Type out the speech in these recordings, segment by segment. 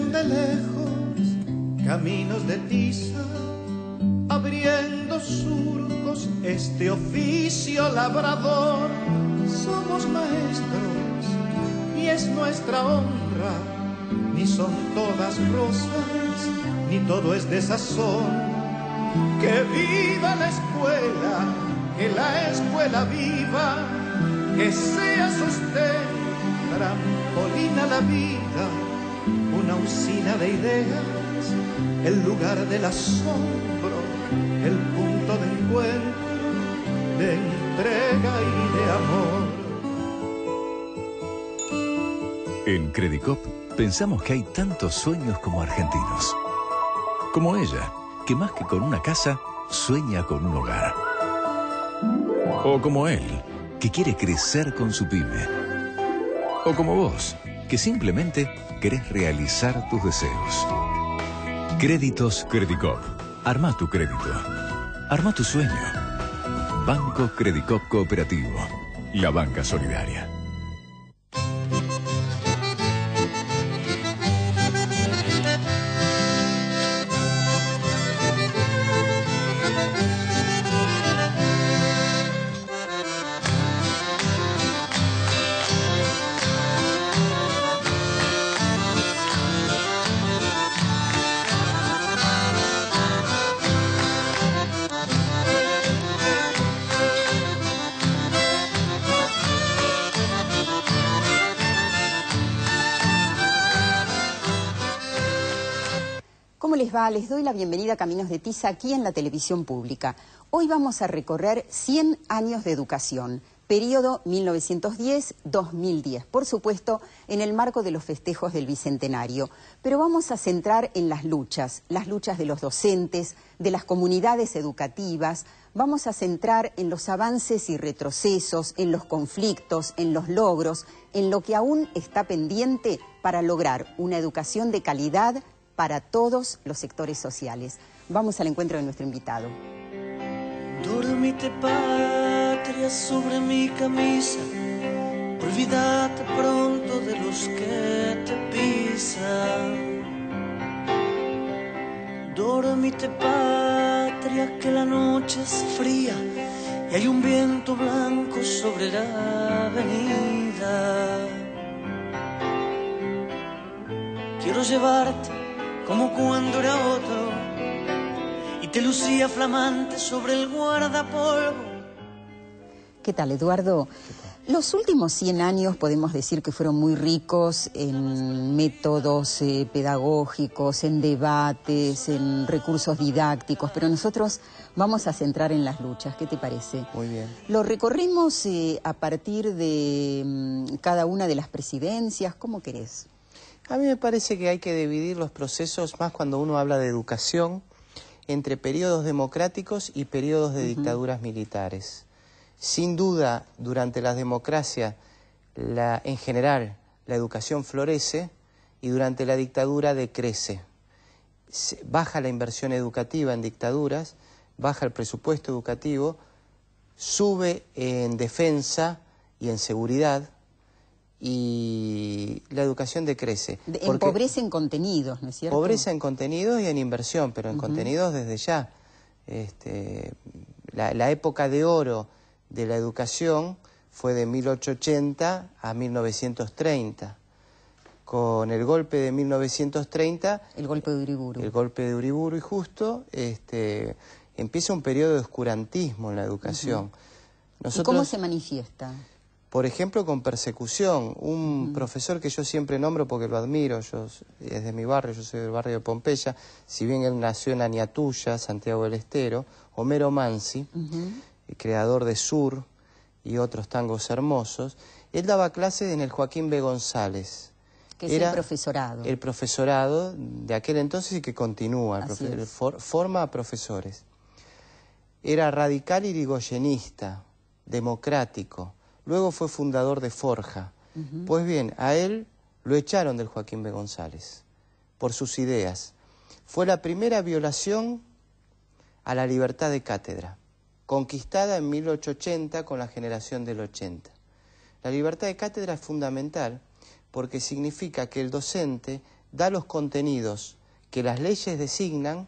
ven de lejos caminos de tiza, abriendo surcos este oficio labrador. Somos maestros y es nuestra honra, ni son todas rosas, ni todo es de sazón. Que viva la escuela, que la escuela viva, que sea sostén, trampolín a la vida, una usina de ideas, el lugar del asombro, el punto de encuentro, de entrega y de amor. En Credicop pensamos que hay tantos sueños como argentinos. Como ella, que más que con una casa, sueña con un hogar. O como él, que quiere crecer con su pyme. O como vos, que simplemente querés realizar tus deseos. Créditos Credicop. Arma tu crédito. Arma tu sueño. Banco Credicop Cooperativo. La banca solidaria. ¿Cómo les va? Les doy la bienvenida a Caminos de Tiza aquí en la televisión pública. Hoy vamos a recorrer 100 años de educación, periodo 1910-2010, por supuesto en el marco de los festejos del Bicentenario. Pero vamos a centrar en las luchas de los docentes, de las comunidades educativas. Vamos a centrar en los avances y retrocesos, en los conflictos, en los logros, en lo que aún está pendiente para lograr una educación de calidad para todos los sectores sociales. Vamos al encuentro de nuestro invitado. Dormite, patria, sobre mi camisa, olvídate pronto de los que te pisan. Dormite, patria, que la noche es fría y hay un viento blanco sobre la avenida. Quiero llevarte como cuando era otro y te lucía flamante sobre el guardapolvo. ¿Qué tal, Eduardo? Los últimos 100 años podemos decir que fueron muy ricos en métodos pedagógicos, en debates, en recursos didácticos, pero nosotros vamos a centrar en las luchas. ¿Qué te parece? Muy bien. Lo recorrimos a partir de cada una de las presidencias. ¿Cómo querés? A mí me parece que hay que dividir los procesos, más cuando uno habla de educación, entre periodos democráticos y periodos de dictaduras militares. Sin duda, durante las democracias, en general, la educación florece y durante la dictadura decrece. Baja la inversión educativa en dictaduras, baja el presupuesto educativo, sube en defensa y en seguridad, y la educación decrece. Empobrece en contenidos, ¿no es cierto? Pobreza en contenidos y en inversión, pero en contenidos desde ya. La época de oro de la educación fue de 1880 a 1930. Con el golpe de 1930... El golpe de Uriburu. El golpe de Uriburu y justo, empieza un periodo de oscurantismo en la educación. ¿Y cómo se manifiesta? Por ejemplo, con persecución. Un profesor que yo siempre nombro porque lo admiro, es de mi barrio, yo soy del barrio de Pompeya, si bien él nació en Añatuya, Santiago del Estero, Homero Mansi, creador de Sur y otros tangos hermosos, él daba clases en el Joaquín B. González. Que es el profesorado. El profesorado de aquel entonces y que continúa, forma a profesores. Era radical irigoyenista, democrático. Luego fue fundador de Forja. Pues bien, a él lo echaron del Joaquín B. González por sus ideas. Fue la primera violación a la libertad de cátedra, conquistada en 1880 con la generación del 80. La libertad de cátedra es fundamental porque significa que el docente da los contenidos que las leyes designan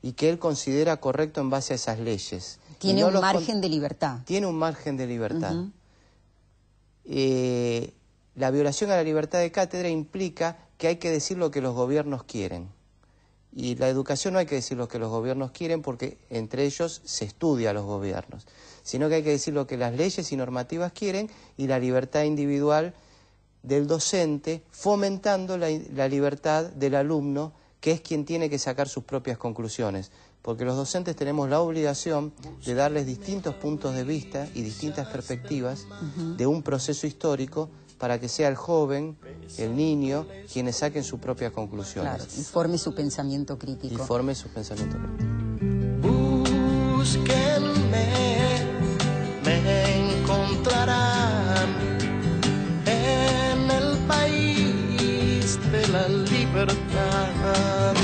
y que él considera correcto en base a esas leyes. Tiene un margen de libertad. Tiene un margen de libertad. La violación a la libertad de cátedra implica que hay que decir lo que los gobiernos quieren. Y la educación no hay que decir lo que los gobiernos quieren porque entre ellos se estudia a los gobiernos, sino que hay que decir lo que las leyes y normativas quieren y la libertad individual del docente, fomentando la libertad del alumno, que es quien tiene que sacar sus propias conclusiones. Porque los docentes tenemos la obligación de darles distintos puntos de vista y distintas perspectivas de un proceso histórico para que sea el joven, el niño, quienes saquen sus propias conclusiones. Claro, y forme su pensamiento crítico. Y forme su pensamiento crítico. Búsquenme, me encontrarán en el país de la libertad.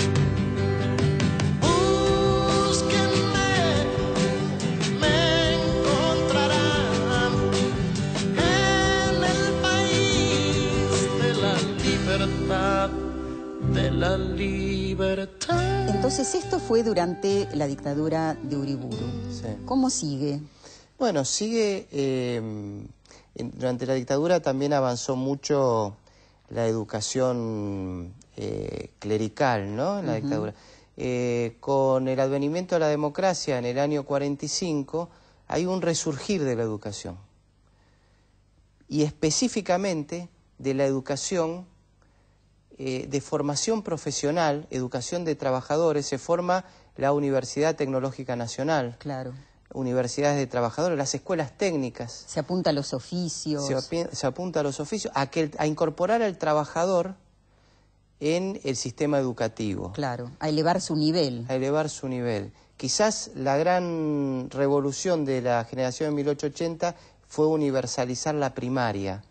De la libertad. Entonces esto fue durante la dictadura de Uriburu. Sí. ¿Cómo sigue? Bueno, sigue, durante la dictadura también avanzó mucho la educación clerical, ¿no? En la dictadura. Con el advenimiento de la democracia en el año 45 hay un resurgir de la educación. Y específicamente de la educación de formación profesional, educación de trabajadores. Se forma la Universidad Tecnológica Nacional. Claro. Universidades de trabajadores, las escuelas técnicas. Se apunta a los oficios. Se apunta a los oficios, a incorporar al trabajador en el sistema educativo. Claro, a elevar su nivel. A elevar su nivel. Quizás la gran revolución de la generación de 1880 fue universalizar la primaria.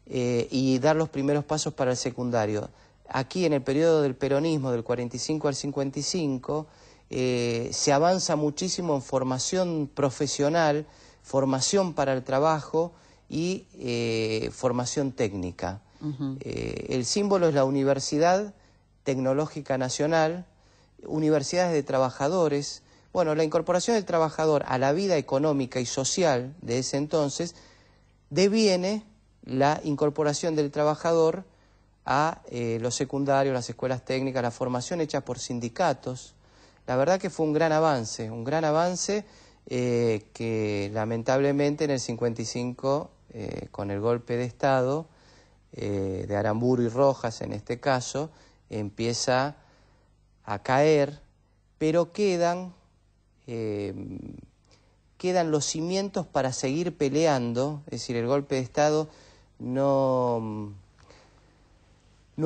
Y dar los primeros pasos para el secundario. Aquí en el periodo del peronismo, del 45 al 55, se avanza muchísimo en formación profesional, formación para el trabajo y formación técnica. El símbolo es la Universidad Tecnológica Nacional, universidades de trabajadores. Bueno, la incorporación del trabajador a la vida económica y social de ese entonces deviene la incorporación del trabajador a los secundarios, las escuelas técnicas, la formación hecha por sindicatos. La verdad que fue un gran avance que lamentablemente en el 55, con el golpe de Estado de Aramburu y Rojas en este caso, empieza a caer, pero quedan los cimientos para seguir peleando. Es decir, el golpe de Estado no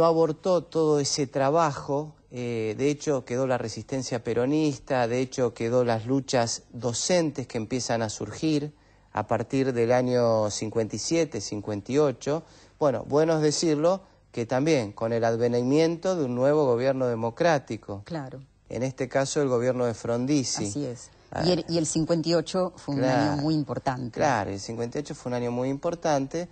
abortó todo ese trabajo, de hecho quedó la resistencia peronista, de hecho quedó las luchas docentes que empiezan a surgir a partir del año 57, 58. Bueno es decirlo que también con el advenimiento de un nuevo gobierno democrático. Claro. En este caso el gobierno de Frondizi. Así es. Y el 58 fue un año muy importante. Claro, el 58 fue un año muy importante.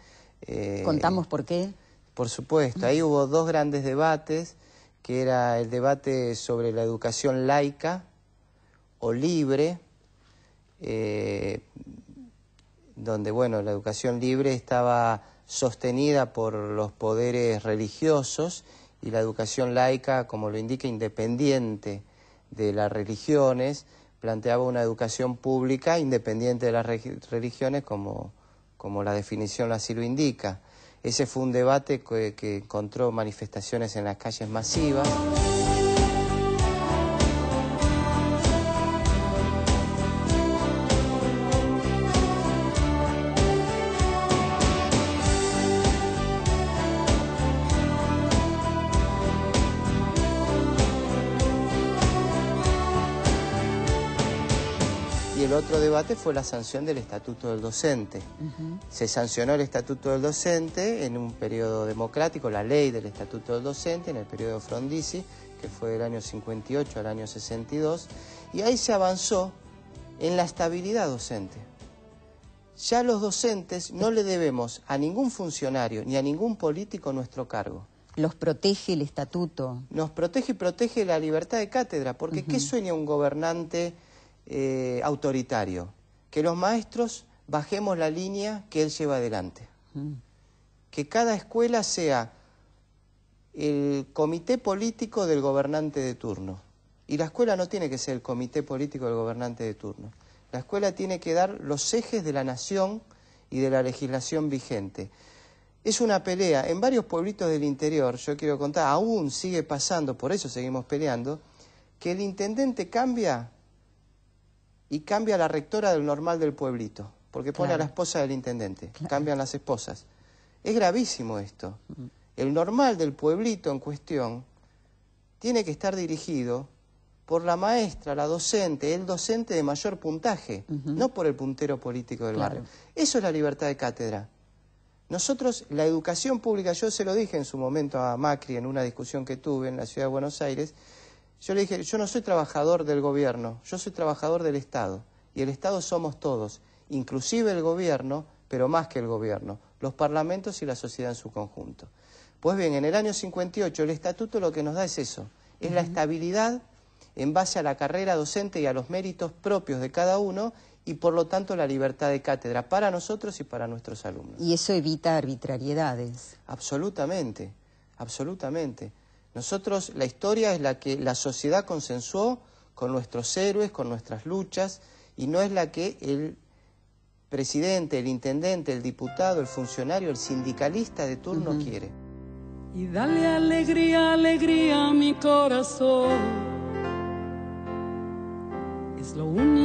¿Contamos por qué? Por supuesto, ahí hubo dos grandes debates, que era el debate sobre la educación laica o libre, donde, bueno, la educación libre estaba sostenida por los poderes religiosos y la educación laica, como lo indica, independiente de las religiones, planteaba una educación pública independiente de las religiones como la definición así lo indica. Ese fue un debate que encontró manifestaciones en las calles masivas. Y el otro debate fue la sanción del Estatuto del Docente. Se sancionó el Estatuto del Docente en un periodo democrático, la ley del Estatuto del Docente, en el periodo Frondizi, que fue del año 58 al año 62, y ahí se avanzó en la estabilidad docente. Ya los docentes no le debemos a ningún funcionario ni a ningún político nuestro cargo. los protege el estatuto. Nos protege y protege la libertad de cátedra, porque ¿qué sueña un gobernante autoritario? Que los maestros bajemos la línea que él lleva adelante. Que cada escuela sea el comité político del gobernante de turno. Y la escuela no tiene que ser el comité político del gobernante de turno. La escuela tiene que dar los ejes de la nación y de la legislación vigente. Es una pelea. En varios pueblitos del interior, yo quiero contar, aún sigue pasando, por eso seguimos peleando, que el intendente cambia y cambia a la rectora del normal del pueblito, porque pone a la esposa del intendente, cambian las esposas. Es gravísimo esto. El normal del pueblito en cuestión tiene que estar dirigido por la maestra, la docente, el docente de mayor puntaje, no por el puntero político del barrio. Eso es la libertad de cátedra. Nosotros, la educación pública, yo se lo dije en su momento a Macri en una discusión que tuve en la ciudad de Buenos Aires, yo le dije, yo no soy trabajador del gobierno, yo soy trabajador del Estado, y el Estado somos todos, inclusive el gobierno, pero más que el gobierno, los parlamentos y la sociedad en su conjunto. Pues bien, en el año 58 el estatuto lo que nos da es eso, es la estabilidad en base a la carrera docente y a los méritos propios de cada uno y por lo tanto la libertad de cátedra para nosotros y para nuestros alumnos. Y eso evita arbitrariedades. Absolutamente, absolutamente. Nosotros, la historia es la que la sociedad consensuó con nuestros héroes, con nuestras luchas, y no es la que el presidente, el intendente, el diputado, el funcionario, el sindicalista de turno quiere. Y dale alegría, alegría a mi corazón. Es lo único.